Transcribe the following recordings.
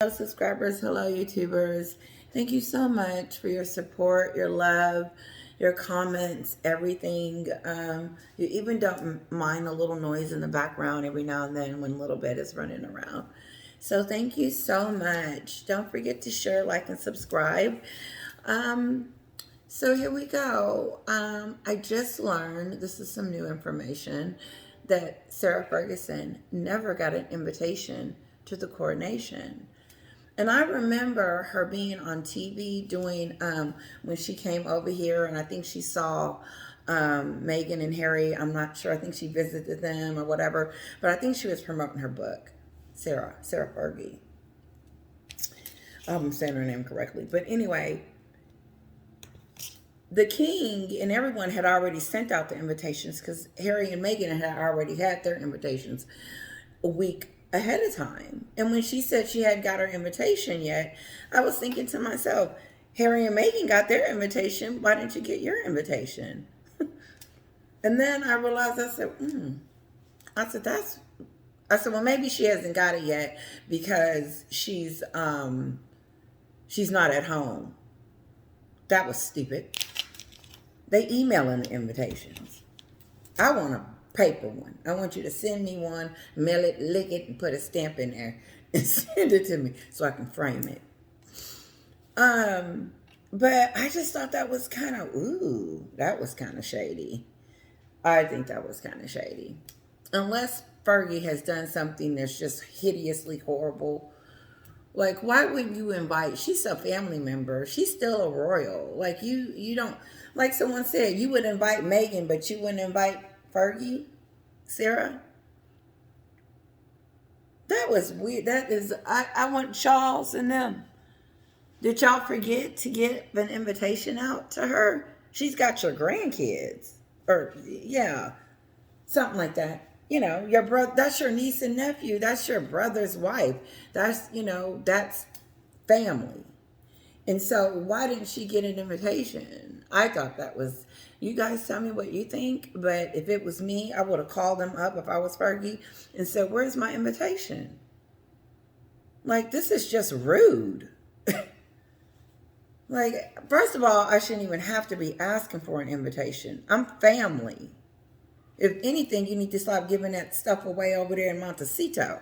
Hello, subscribers. Hello, YouTubers. Thank you so much for your support, your love, your comments, everything. You even don't mind a little noise in the background every now and then when a little bit is running around. So thank you so much. Don't forget to share, like, and subscribe. Um, so here we go. I just learned, this is some new information, that Sarah Ferguson never got an invitation to the coronation. And I remember her being on TV doing, when she came over here, and I think she saw Meghan and Harry. I'm not sure. I think she visited them or whatever. But I think she was promoting her book, Sarah Fergie. I hope I'm saying her name correctly. But anyway, the king and everyone had already sent out the invitations because Harry and Meghan had already had their invitations a week ahead of time. And when she said she hadn't got her invitation yet, I was thinking to myself, Harry and Meghan got their invitation. Why didn't you get your invitation? And then I realized, I said, well, maybe she hasn't got it yet because she's not at home. That was stupid. They emailing the invitations. I want a paper one. I want you to send me one, mail it, lick it, and put a stamp in there and send it to me so I can frame it. But I just thought that was kind of, that was kind of shady. I think that was kind of shady. Unless Fergie has done something that's just hideously horrible. Like, why would you invite? She's a family member. She's still a royal. Like, you don't, like someone said, you would invite Meghan, but you wouldn't invite Fergie, Sarah. That was weird. That is, I want Charles and them. Did y'all forget to get an invitation out to her? She's got your grandkids. Or, yeah, something like that. You know, your brother, that's your niece and nephew. That's your brother's wife. That's, that's family. And so why didn't she get an invitation? I thought that was, you guys tell me what you think, but if it was me, I would have called them up if I was Fergie and said, where's my invitation? Like, this is just rude. Like, first of all, I shouldn't even have to be asking for an invitation. I'm family. If anything, you need to stop giving that stuff away over there in Montecito.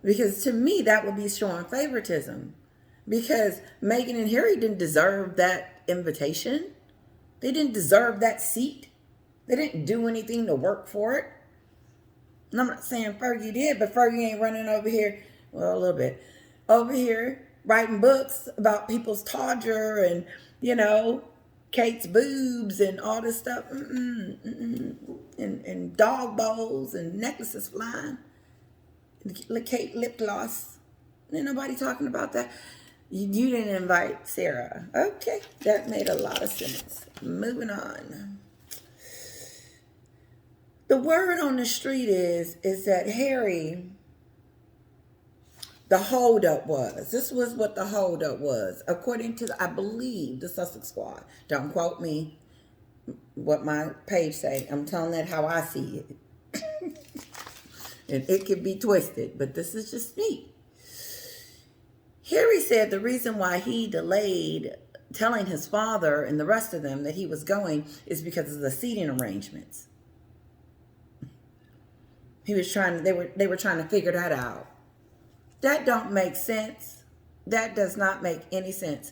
Because to me, that would be showing favoritism. Because Meghan and Harry didn't deserve that invitation. They didn't deserve that seat. They didn't do anything to work for it. And I'm not saying Fergie did, but Fergie ain't running over here, well, a little bit, over here writing books about people's todger and, Kate's boobs and all this stuff. And dog bowls and necklaces flying. And Kate lip gloss. Ain't nobody talking about that. You didn't invite Sarah. Okay, that made a lot of sense. Moving on. The word on the street is that Harry, the holdup was. This was what the holdup was. According to, I believe, the Sussex Squad. Don't quote me what my page say. I'm telling that how I see it. And it could be twisted, but this is just me. Harry said the reason why he delayed telling his father and the rest of them that he was going is because of the seating arrangements. They were trying to figure that out. That don't make sense. That does not make any sense.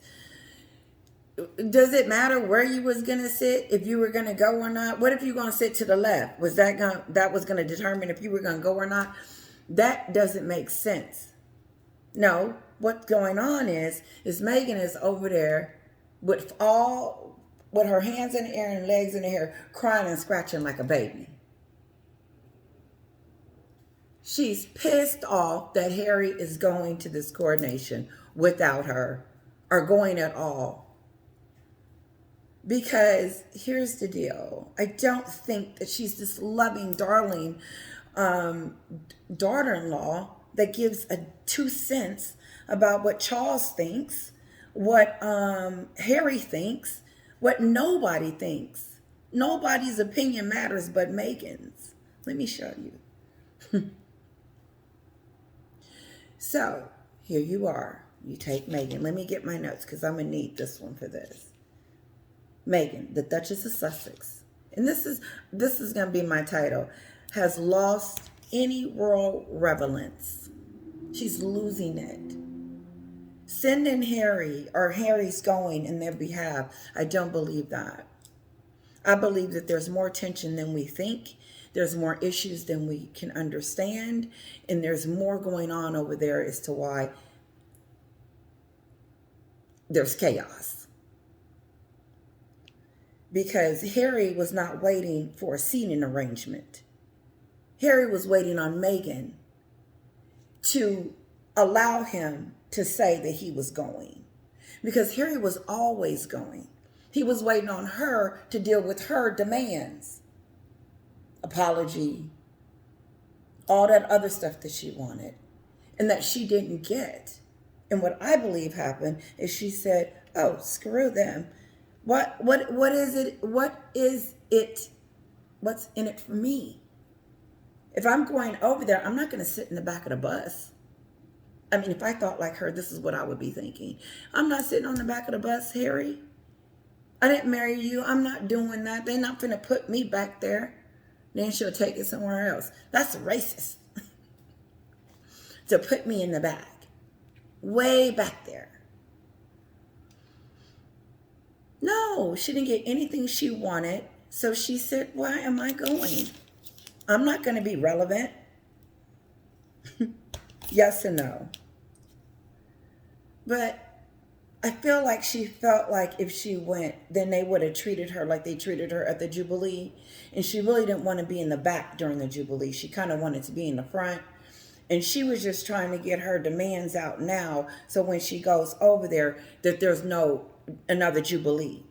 Does it matter where you was gonna sit, if you were gonna go or not? What if you were gonna sit to the left? That was gonna determine if you were gonna go or not? That doesn't make sense. No, what's going on is Meghan is over there with her hands in the air and legs in the air, crying and scratching like a baby. She's pissed off that Harry is going to this coronation without her, or going at all. Because here's the deal. I don't think that she's this loving, darling daughter-in-law that gives a 2 cents about what Charles thinks, what Harry thinks, what nobody thinks. Nobody's opinion matters but Meghan's. Let me show you. So Here you are. You take Meghan. Let me get my notes because I'm going to need this one for this. Meghan, the Duchess of Sussex, and this is going to be my title, has lost any royal relevance. She's losing it. Sending Harry, or Harry's going in their behalf, I don't believe that. I believe that there's more tension than we think. There's more issues than we can understand. And there's more going on over there as to why there's chaos. Because Harry was not waiting for a seating arrangement. Harry was waiting on Meghan to allow him to say that he was going. Because Harry was always going. He was waiting on her to deal with her demands. Apology. All that other stuff that she wanted. And that she didn't get. And what I believe happened is she said, oh, screw them. What is it? What is it? What's in it for me? If I'm going over there, I'm not going to sit in the back of the bus. I mean, if I thought like her, this is what I would be thinking. I'm not sitting on the back of the bus, Harry. I didn't marry you. I'm not doing that. They're not going to put me back there. Then she'll take it somewhere else. That's racist. To put me in the back. Way back there. No, she didn't get anything she wanted. So she said, why am I going? I'm not going to be relevant. Yes and no. But I feel like she felt like if she went, then they would have treated her like they treated her at the Jubilee. And she really didn't want to be in the back during the Jubilee. She kind of wanted to be in the front. And she was just trying to get her demands out now. So when she goes over there, that there's no another Jubilee.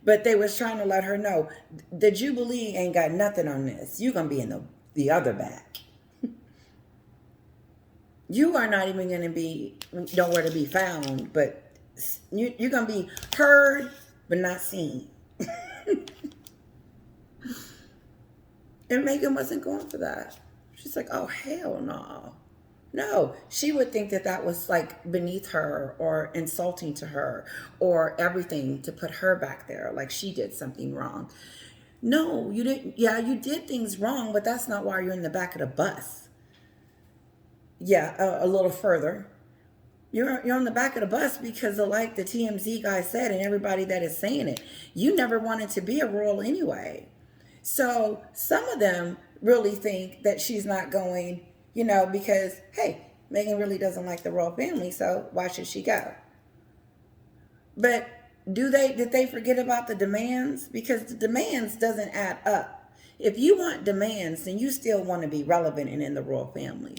But they was trying to let her know, the Jubilee ain't got nothing on this. You're going to be in the other back. You are not even going to be nowhere to be found, but you're going to be heard, but not seen. And Meghan wasn't going for that. She's like, oh, hell no. No, she would think that that was like beneath her or insulting to her or everything to put her back there like she did something wrong. No, you didn't. Yeah, you did things wrong, but that's not why you're in the back of the bus. Yeah, a little further. You're on the back of the bus because of like the TMZ guy said and everybody that is saying it. You never wanted to be a royal anyway. So some of them really think that she's not going, because, hey, Meghan really doesn't like the royal family, so why should she go? But did they forget about the demands? Because the demands doesn't add up. If you want demands, then you still want to be relevant and in the royal family.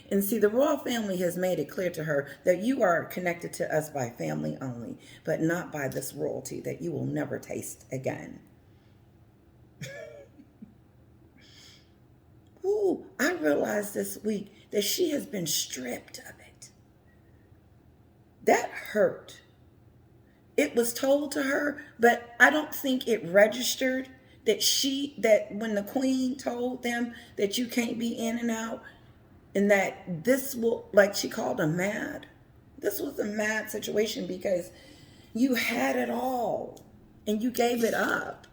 And see, the royal family has made it clear to her that you are connected to us by family only, but not by this royalty that you will never taste again. Ooh, I realized this week that she has been stripped of it. That hurt. It was told to her, but I don't think it registered that when the queen told them that you can't be in and out and that this will, like she called them mad. This was a mad situation because you had it all and you gave it up.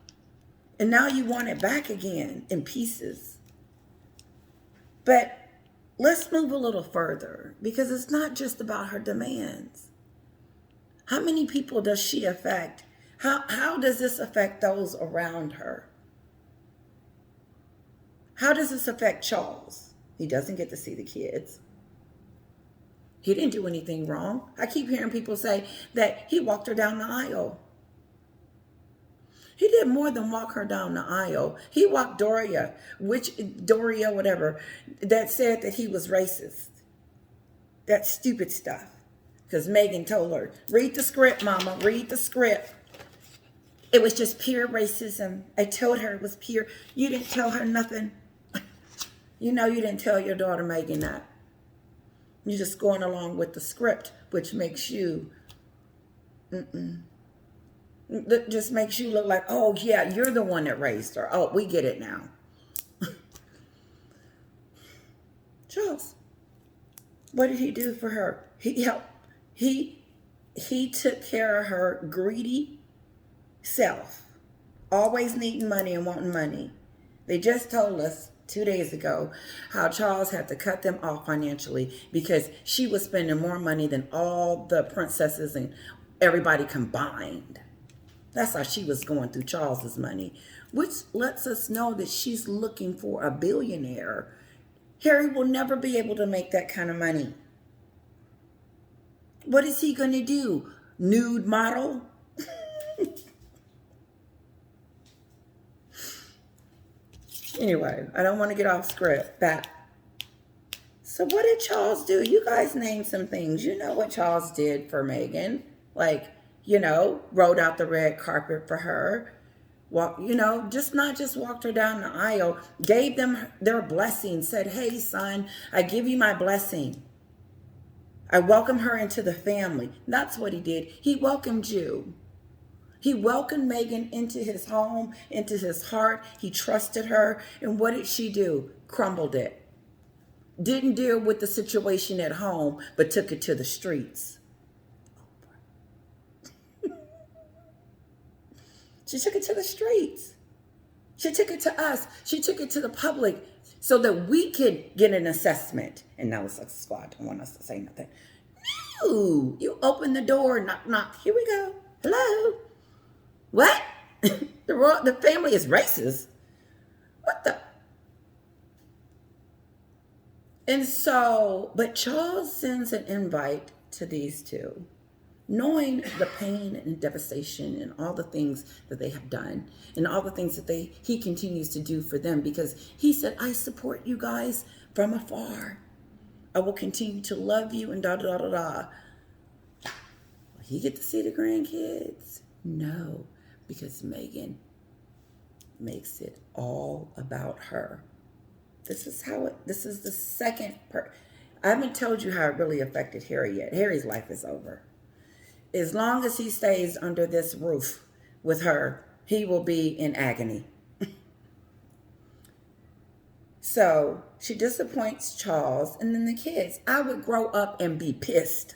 And now you want it back again in pieces. But let's move a little further because it's not just about her demands. How many people does she affect? How does this affect those around her? How does this affect Charles? He doesn't get to see the kids. He didn't do anything wrong. I keep hearing people say that he walked her down the aisle. He did more than walk her down the aisle. He walked Doria, whatever, that said that he was racist. That stupid stuff. Because Meghan told her, read the script, mama, read the script. It was just pure racism. I told her it was pure. You didn't tell her nothing. You didn't tell your daughter Meghan that. You're just going along with the script, which makes you, just makes you look like, oh yeah, you're the one that raised her. Oh, we get it now. Charles, What did he do for her? He helped. He he took care of her greedy self, always needing money and wanting money. They just told us 2 days ago how Charles had to cut them off financially because she was spending more money than all the princesses and everybody combined. That's how she was going through Charles's money, which lets us know that she's looking for a billionaire. Harry will never be able to make that kind of money. What is he going to do? Nude model? Anyway, I don't want to get off script. Back. So what did Charles do? You guys name some things. You know what Charles did for Meghan. Like, rolled out the red carpet for her. Just walked her down the aisle, gave them their blessing, said, hey, son, I give you my blessing. I welcome her into the family. That's what he did. He welcomed you. He welcomed Meghan into his home, into his heart. He trusted her. And what did she do? Crumbled it. Didn't deal with the situation at home, but took it to the streets. She took it to the streets. She took it to us. She took it to the public so that we could get an assessment. And now it's like, squad don't want us to say nothing. No, you open the door, knock, knock. Here we go. Hello. What? The family is racist. What the? And so, but Charles sends an invite to these two, knowing the pain and devastation and all the things that they have done and all the things that he continues to do for them, because he said, I support you guys from afar. I will continue to love you and da da da da. Will he get to see the grandkids? No, because Meghan makes it all about her. This is the second part. I haven't told you how it really affected Harry yet. Harry's life is over. As long as he stays under this roof with her, he will be in agony. So she disappoints Charles, and then the kids. I would grow up and be pissed.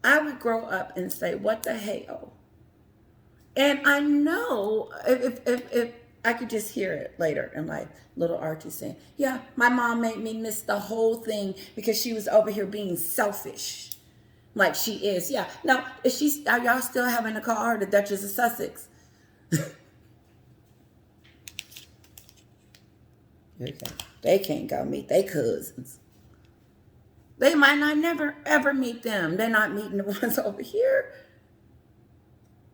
I would grow up and say, what the hell? And I know if I could just hear it later, and like little Archie saying, yeah, my mom made me miss the whole thing because she was over here being selfish. Like she is. Yeah. Now, are y'all still having a car, the Duchess of Sussex? Okay. They can't go meet their cousins. They might not never, ever meet them. They're not meeting the ones over here.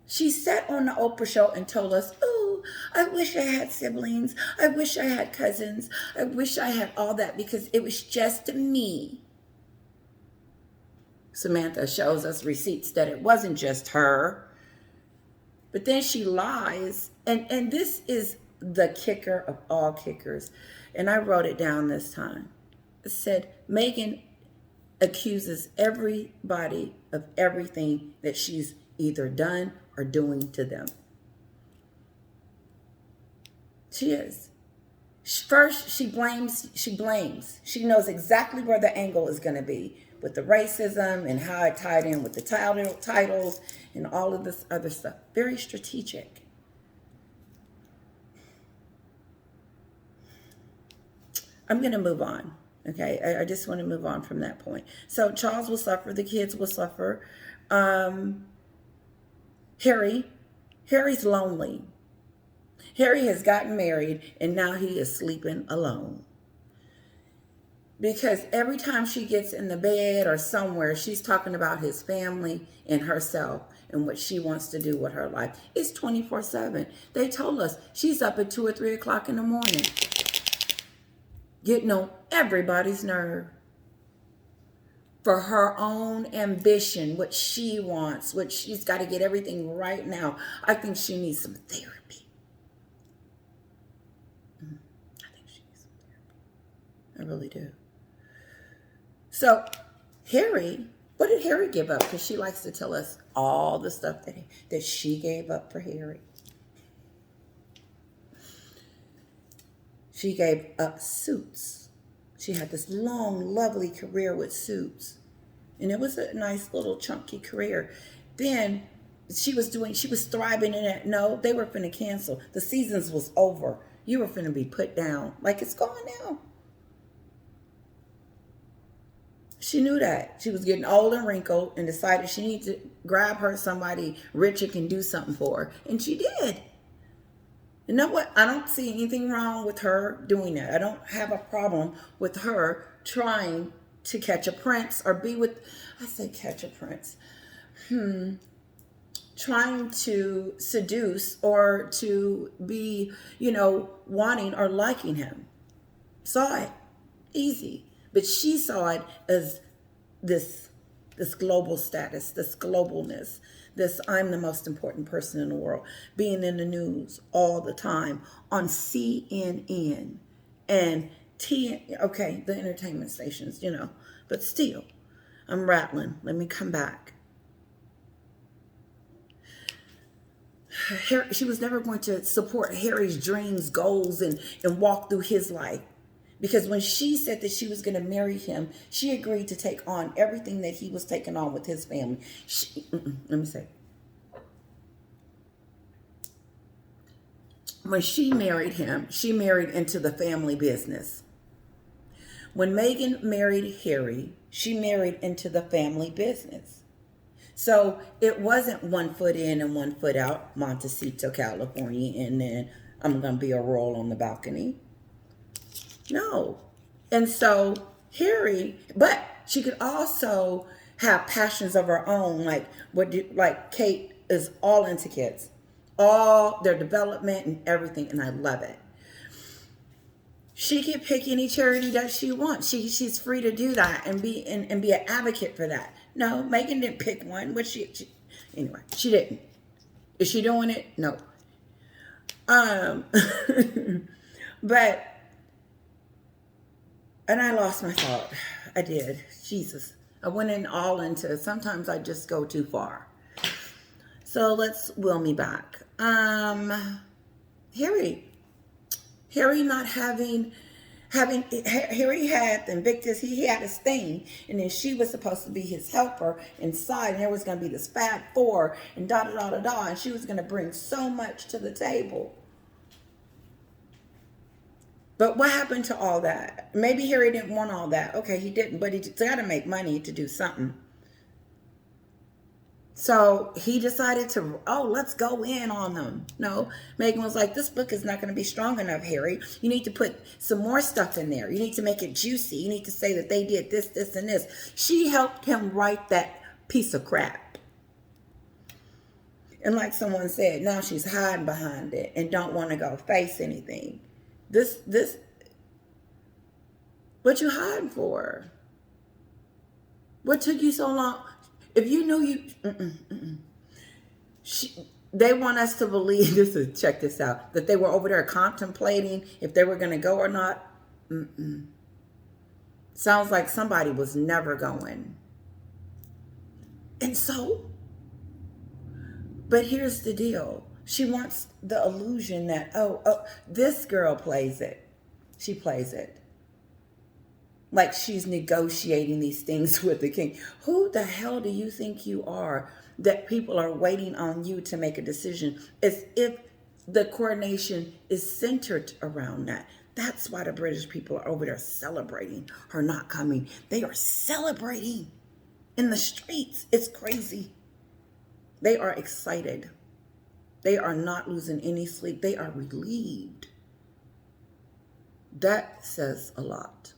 She sat on the Oprah show and told us, oh, I wish I had siblings. I wish I had cousins. I wish I had all that because it was just me. Samantha shows us receipts that it wasn't just her. But then she lies. And this is the kicker of all kickers. And I wrote it down this time. It said, Meghan accuses everybody of everything that she's either done or doing to them. She is. First, she blames. She knows exactly where the angle is going to be with the racism and how it tied in with the titles and all of this other stuff. Very strategic. I'm going to move on. Okay, I just want to move on from that point. So Charles will suffer. The kids will suffer. Harry's lonely. Harry has gotten married and now he is sleeping alone. Because every time she gets in the bed or somewhere, she's talking about his family and herself and what she wants to do with her life. It's 24/7. They told us she's up at 2 or 3 o'clock in the morning, getting on everybody's nerve for her own ambition, what she wants, what she's got to get everything right now. I think she needs some therapy. I think she needs some therapy. I really do. So Harry, what did Harry give up? Because she likes to tell us all the stuff that she gave up for Harry. She gave up Suits. She had this long, lovely career with Suits. And it was a nice little chunky career. Then she was thriving in it. No, they were finna cancel. The seasons was over. You were finna be put down. Like it's gone now. She knew that. She was getting old and wrinkled and decided she needed to grab her somebody rich and can do something for her. And she did. You know what? I don't see anything wrong with her doing that. I don't have a problem with her trying to catch a prince or be with, I say catch a prince. Trying to seduce or to be, wanting or liking him. Saw it. Easy. But she saw it as this global status, this globalness, this I'm the most important person in the world, being in the news all the time on CNN and okay, the entertainment stations, but still, I'm rattling. Let me come back. She was never going to support Harry's dreams, goals, and walk through his life. Because when she said that she was going to marry him, she agreed to take on everything that he was taking on with his family. Let me say. When she married him, she married into the family business. When Meghan married Harry, she married into the family business. So it wasn't 1 foot in and 1 foot out, Montecito, California, and then I'm going to be a royal on the balcony. No. And so Harry, but she could also have passions of her own, like Kate is all into kids, all their development and everything, and I love it. She can pick any charity that she wants. She's free to do that and be an advocate for that. No, Meghan didn't pick one, but anyway, she didn't. Is she doing it? No. But. And I lost my thought. I did. Jesus. I went into sometimes I just go too far. So let's wheel me back. Harry not having Harry had Invictus, he had his thing, and then she was supposed to be his helper inside, and there was going to be this Fab Four and and she was going to bring so much to the table. But what happened to all that? Maybe Harry didn't want all that. Okay, he didn't, but he's got to make money to do something. So he decided let's go in on them. No, Meghan was like, this book is not going to be strong enough, Harry. You need to put some more stuff in there. You need to make it juicy. You need to say that they did this, this, and this. She helped him write that piece of crap. And like someone said, now she's hiding behind it and don't want to go face anything. This, what you hiding for? What took you so long? If you knew they want us to believe, check this out, that they were over there contemplating if they were going to go or not. Sounds like somebody was never going. And so, but here's the deal. She wants the illusion that, this girl plays it. She plays it. Like she's negotiating these things with the king. Who the hell do you think you are that people are waiting on you to make a decision as if the coronation is centered around that? That's why the British people are over there celebrating her not coming. They are celebrating in the streets. It's crazy. They are excited. They are not losing any sleep. They are relieved. That says a lot.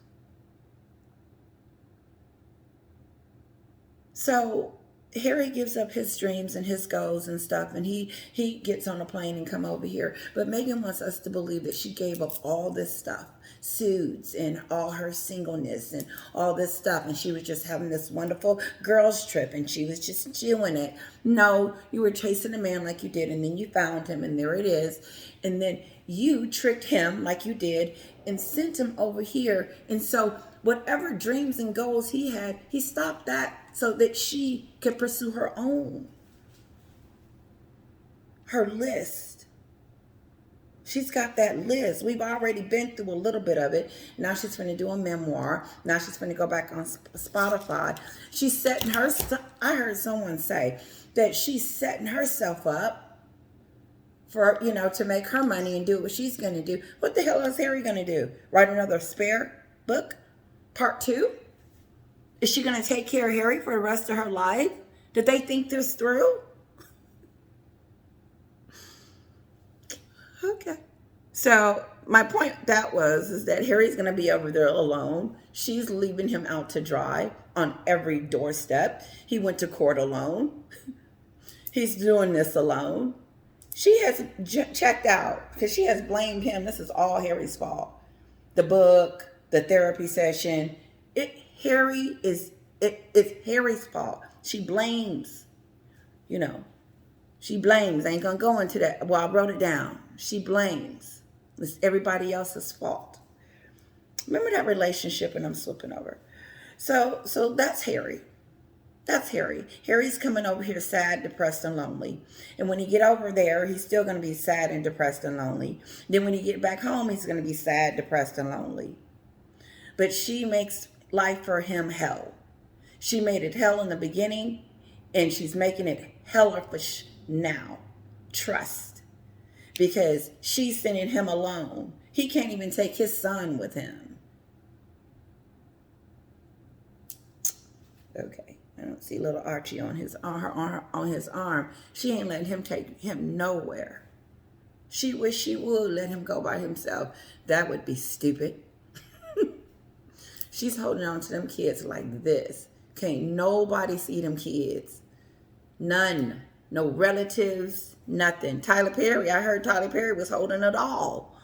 So Harry gives up his dreams and his goals and stuff, and he gets on a plane and come over here. But Meghan wants us to believe that she gave up all this stuff, Suits and all her singleness and all this stuff, and she was just having this wonderful girls trip and she was just doing it. No, you were chasing a man like you did, and then you found him, and there it is. And then you tricked him like you did and sent him over here. And so whatever dreams and goals he had, he stopped that so that she could pursue her own. Her list. She's got that list. We've already been through a little bit of it. Now she's going to do a memoir. Now she's going to go back on Spotify. She's setting her. I heard someone say that she's setting herself up for, to make her money and do what she's going to do. What the hell is Harry going to do? Write another spare book? Part 2? Is she going to take care of Harry for the rest of her life? Did they think this through? Okay. So my point is that Harry's going to be over there alone. She's leaving him out to dry on every doorstep. He went to court alone. He's doing this alone. She has checked out because she has blamed him. This is all Harry's fault. The book, the therapy session. It's Harry's fault. She blames, She blames. I ain't going to go into that. Well, I wrote it down. She blames. It's everybody else's fault. Remember that relationship, and I'm slipping over. So that's Harry. That's Harry. Harry's coming over here sad, depressed, and lonely. And when he get over there, he's still going to be sad and depressed and lonely. Then when he get back home, he's going to be sad, depressed, and lonely. But she makes life for him hell. She made it hell in the beginning, and she's making it hellish now. Trust. Because she's sending him alone. He can't even take his son with him. Okay. I don't see little Archie on his arm. She ain't letting him take him nowhere. She wish she would let him go by himself. That would be stupid. She's holding on to them kids like this. Can't nobody see them kids. None. No relatives. Nothing. Tyler Perry. I heard Tyler Perry was holding it all.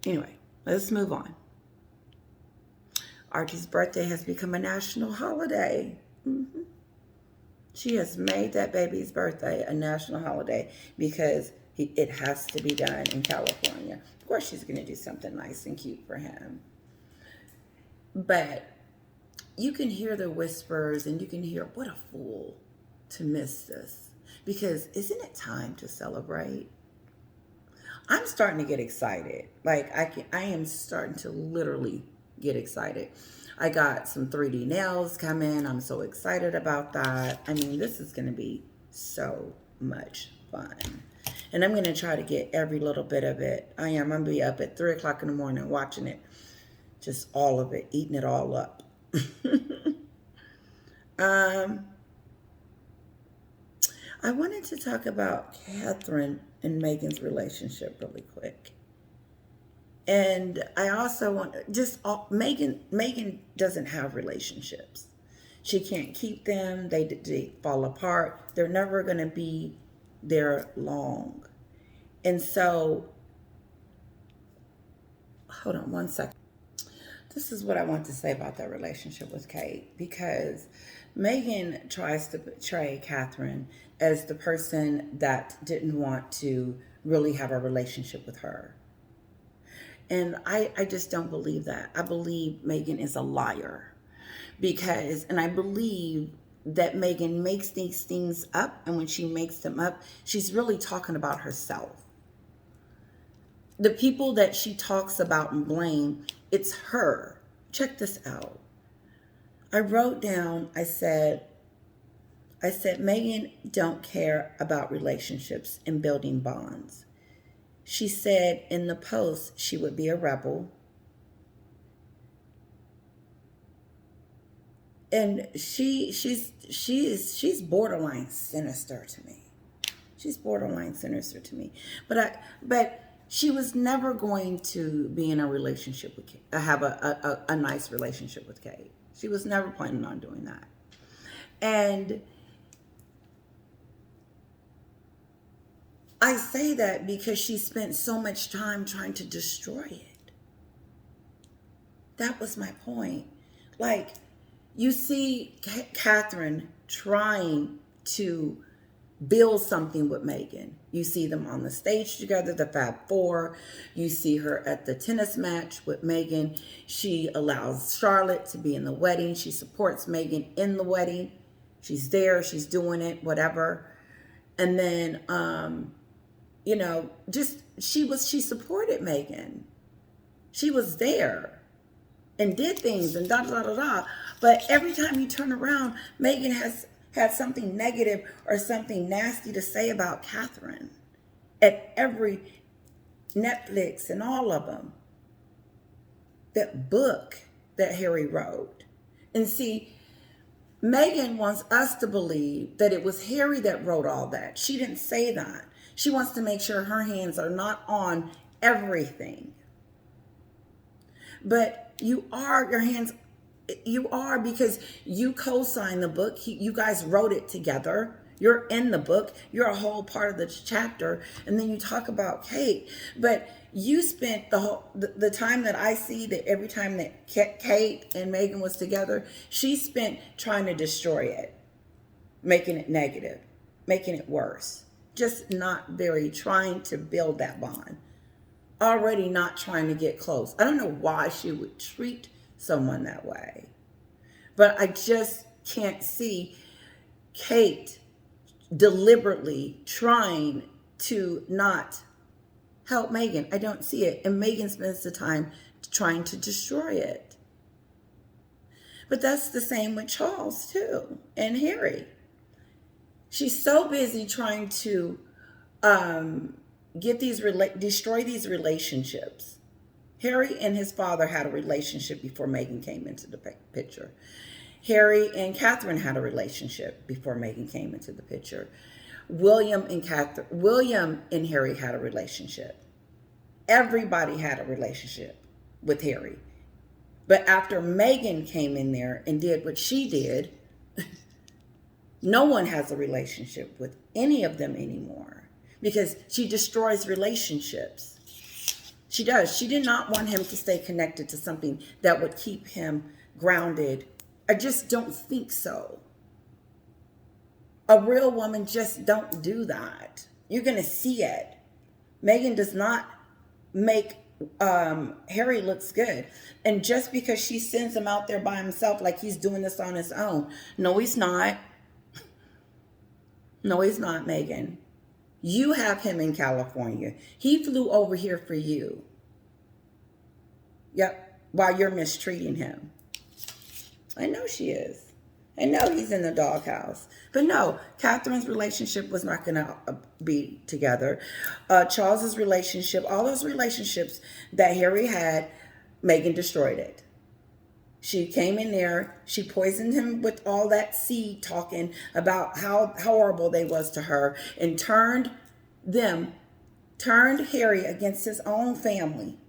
Anyway, let's move on. Archie's birthday has become a national holiday. Mm-hmm. She has made that baby's birthday a national holiday because it has to be done in California. Of course, she's going to do something nice and cute for him. But you can hear the whispers and you can hear, what a fool to miss this. Because isn't it time to celebrate? I'm starting to get excited. Like I am starting to literally get excited. I got some 3D nails coming. I'm so excited about that. I mean, this is going to be so much fun. And I'm going to try to get every little bit of it. I'm going to be up at 3 o'clock in the morning watching it. Just all of it, eating it all up. I wanted to talk about Catherine and Meghan's relationship really quick. And I also want Meghan doesn't have relationships. She can't keep them. They fall apart. They're never going to be there long. And so, hold on one second. This is what I want to say about that relationship with Kate, because Meghan tries to portray Catherine as the person that didn't want to really have a relationship with her. And I just don't believe that. I believe Meghan is a liar and I believe that Meghan makes these things up, and when she makes them up, she's really talking about herself. The people that she talks about and blame, it's her. Check this out. I wrote down, I said, Meghan don't care about relationships and building bonds. She said in the post she would be a rebel. And she's borderline sinister to me. She's borderline sinister to me. But she was never going to be in a relationship with Kate, have a nice relationship with Kate. She was never planning on doing that. And I say that because she spent so much time trying to destroy it. That was my point. Like, you see Catherine trying to build something with Meghan. You see them on the stage together, the Fab Four. You see her at the tennis match with Meghan. She allows Charlotte to be in the wedding. She supports Meghan in the wedding. She's there. She's doing it, whatever. And then, just she supported Meghan. She was there and did things and da da da da. But every time you turn around, Meghan has had something negative or something nasty to say about Catherine at every Netflix and all of them. That book that Harry wrote. And see, Meghan wants us to believe that it was Harry that wrote all that. She didn't say that. She wants to make sure her hands are not on everything. But you are, your hands, you are, because you co-signed the book. You guys wrote it together. You're in the book. You're a whole part of the chapter. And then you talk about Kate. But you spent the time that I see, that every time that Kate and Meghan was together, she spent trying to destroy it, making it negative, making it worse. Just not very trying to build that bond. Already not trying to get close. I don't know why she would treat someone that way. But I just can't see Kate deliberately trying to not help Meghan. I don't see it. And Meghan spends the time trying to destroy it. But that's the same with Charles too, and Harry. She's so busy trying to destroy these relationships. Harry and his father had a relationship before Meghan came into the picture. Harry and Catherine had a relationship before Meghan came into the picture. William and Harry had a relationship. Everybody had a relationship with Harry. But after Meghan came in there and did what she did, no one has a relationship with any of them anymore, because she destroys relationships. She does. She did not want him to stay connected to something that would keep him grounded. I just don't think so. A real woman just don't do that. You're going to see it. Meghan does not make Harry looks good. And just because she sends him out there by himself like he's doing this on his own. No, he's not. No, he's not, Meghan. You have him in California. He flew over here for you. Yep, while you're mistreating him. I know she is. I know he's in the doghouse. But no, Catherine's relationship was not going to be together. Charles's relationship, all those relationships that Harry had, Meghan destroyed it. She came in there, she poisoned him with all that seed talking about how horrible they was to her, and turned Harry against his own family.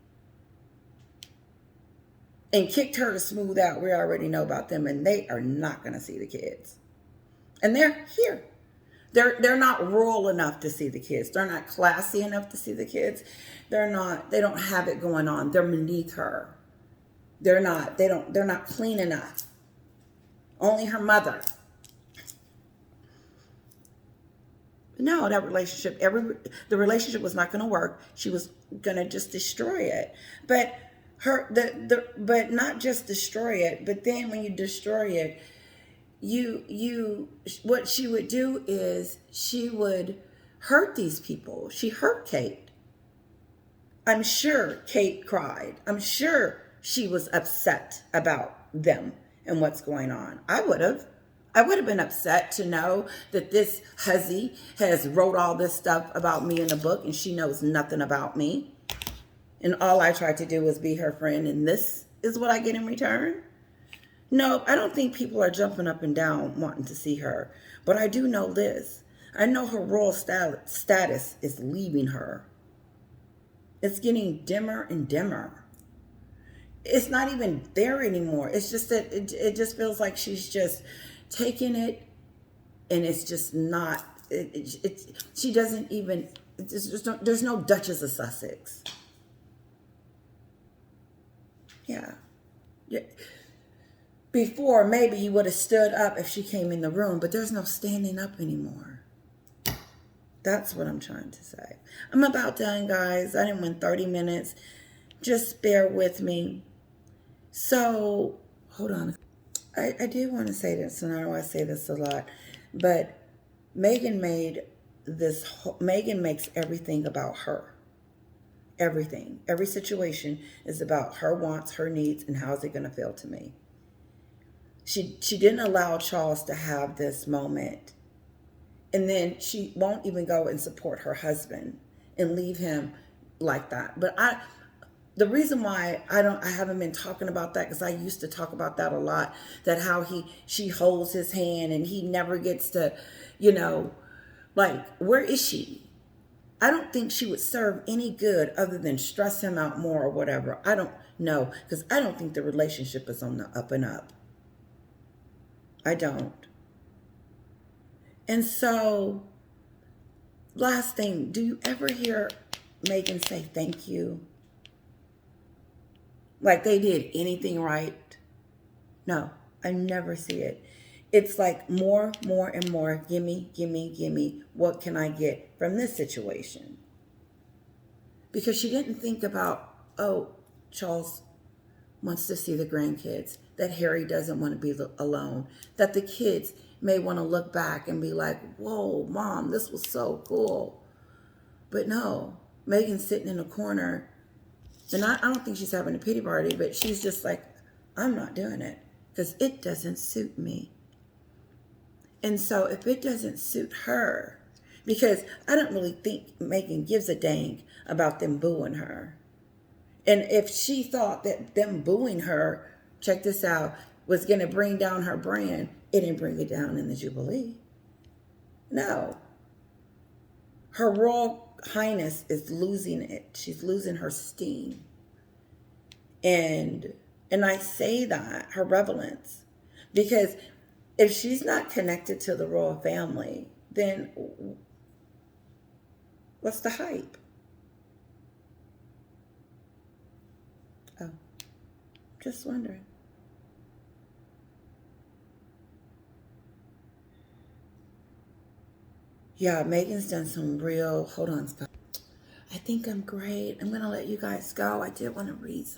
And kicked her to smooth out. We already know about them, and they are not going to see the kids. And they're here. They're not rural enough to see the kids. They're not classy enough to see the kids. They don't have it going on. They're beneath her. They're not clean enough. Only her mother. No, that relationship, the relationship was not going to work. She was going to just destroy it. But but not just destroy it, but then when you destroy it, what she would do is she would hurt these people. She hurt Kate. I'm sure Kate cried. I'm sure she was upset about them and what's going on. I would have been upset to know that this hussy has wrote all this stuff about me in a book and she knows nothing about me. And all I tried to do was be her friend, and this is what I get in return? No, I don't think people are jumping up and down wanting to see her. But I do know this. I know her royal status is leaving her. It's getting dimmer and dimmer. It's not even there anymore. It's just that it just feels like she's just taking it, and it's just not. She doesn't even. There's no Duchess of Sussex. Yeah. Before, maybe he would have stood up if she came in the room, but there's no standing up anymore. That's what I'm trying to say. I'm about done, guys. I didn't win 30 minutes. Just bear with me. So, hold on. I did want to say this, and I know I say this a lot, but Meghan made Meghan makes everything about her. Everything, every situation is about her wants, her needs, and how is it going to feel to me. She didn't allow Charles to have this moment, and then she won't even go and support her husband and leave him like that. But the reason why I haven't been talking about that, because I used to talk about that a lot, that how she holds his hand and he never gets to, you know, like, where is she? I don't think she would serve any good other than stress him out more or whatever. I don't know, because I don't think the relationship is on the up and up. I don't. And so, last thing, do you ever hear Meghan say thank you? Like they did anything right? No, I never see it. It's like more, and more. Gimme, gimme, gimme. What can I get from this situation? Because she didn't think about, oh, Charles wants to see the grandkids, that Harry doesn't want to be alone, that the kids may want to look back and be like, whoa, Mom, this was so cool. But no, Meghan's sitting in a corner, and I don't think she's having a pity party, but she's just like, I'm not doing it because it doesn't suit me. And so if it doesn't suit her, because I don't really think Meghan gives a dang about them booing her. And if she thought that them booing her, check this out, was going to bring down her brand, it didn't bring it down in the Jubilee. No. Her Royal Highness is losing it. She's losing her steam. And I say that, her relevance, because if she's not connected to the royal family, then what's the hype? Oh, just wondering. Yeah, Meghan's done some real, hold on, I think I'm great. I'm going to let you guys go. I did want to read some